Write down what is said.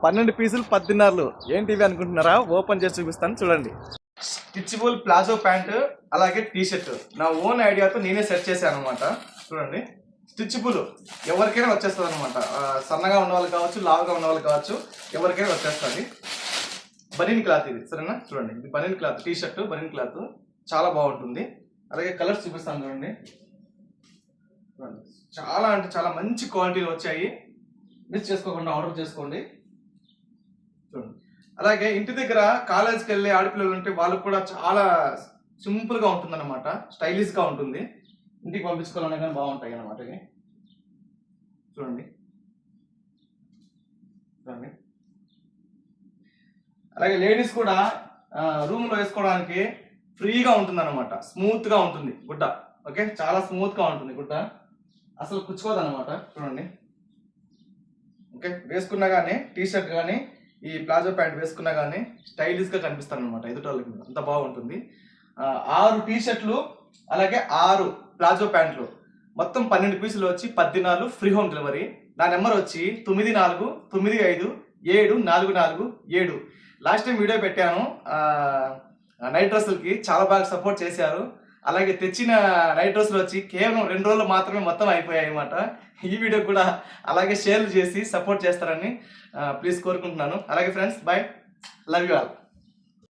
12 పీసులు 10 దినార్లు. ఏంటివి అనుకుంటున్నారా? ఓపెన్ చేసి చూపిస్తాను చూడండి. స్టిచబుల్ ప్లాజో ప్యాంటు అలాగే టీ షర్ట్ నా ఓన్ ఐడియాతో నేనే సెట్ చేశాను అనమాట. చూడండి, స్టిచబుల్ ఎవరికైనా వచ్చేస్తుంది అనమాట. సన్నగా ఉన్న వాళ్ళు కావచ్చు, లావుగా ఉన్న వాళ్ళు కావచ్చు, ఎవరికైనా వచ్చేస్తుంది. బనీన్ క్లాత్ ఇది, సరేనా? చూడండి, ఇది బనీన్ క్లాత్, టీ షర్ట్ బనీన్ క్లాత్ చాలా బాగుంటుంది. అలాగే కలర్స్ చూపిస్తాను చూడండి. చాలా అంటే చాలా మంచి క్వాలిటీలు వచ్చాయి. మిస్ చేసుకోకుండా ఆర్డర్ చేసుకోండి. చూడండి, అలాగే ఇంటి దగ్గర కాలేజ్కి వెళ్ళే ఆడపిల్లలు ఉంటే వాళ్ళకు కూడా చాలా సింపుల్ గా ఉంటుంది అనమాట, స్టైలిష్ గా ఉంటుంది. ఇంటికి పంపించుకోవాలనే కానీ బాగుంటాయి అనమాట. చూడండి చూడండి. అలాగే లేడీస్ కూడా రూమ్ లో వేసుకోవడానికి ఫ్రీగా ఉంటుంది అనమాట, స్మూత్ గా ఉంటుంది గుడ్డ. ఓకే, చాలా స్మూత్ గా ఉంటుంది గుడ్డ, అసలు కుచ్చుకోదు అనమాట. చూడండి, ఓకే, వేసుకున్నా కానీ టీ షర్ట్ కానీ ఈ ప్లాజో ప్యాంట్ వేసుకున్నా కానీ స్టైలిష్ గా కనిపిస్తాను అనమాట ఎదుటోళ్ళకి, అంత బాగుంటుంది. 6 టీ షర్ట్లు అలాగే 6 ప్లాజో ప్యాంట్లు, మొత్తం 12 పీసులు వచ్చి 10 దినాలు ఫ్రీ హోమ్ డెలివరీ. నా నెంబర్ వచ్చి 9495744447. లాస్ట్ టైం వీడియో పెట్టాను నైట్ డ్రెస్సులకి, చాలా బాగా సపోర్ట్ చేశారు. అలాగే తెచ్చిన నైట్ డ్రెస్సులు వచ్చి కేవలం 2 రోజులు మాత్రమే మొత్తం అయిపోయాయి అనమాట. ఈ వీడియో కూడా అలాగే షేర్ చేసి సపోర్ట్ చేస్తారని ప్లీజ్ కోరుకుంటున్నాను. అలాగే friends, bye, love you all.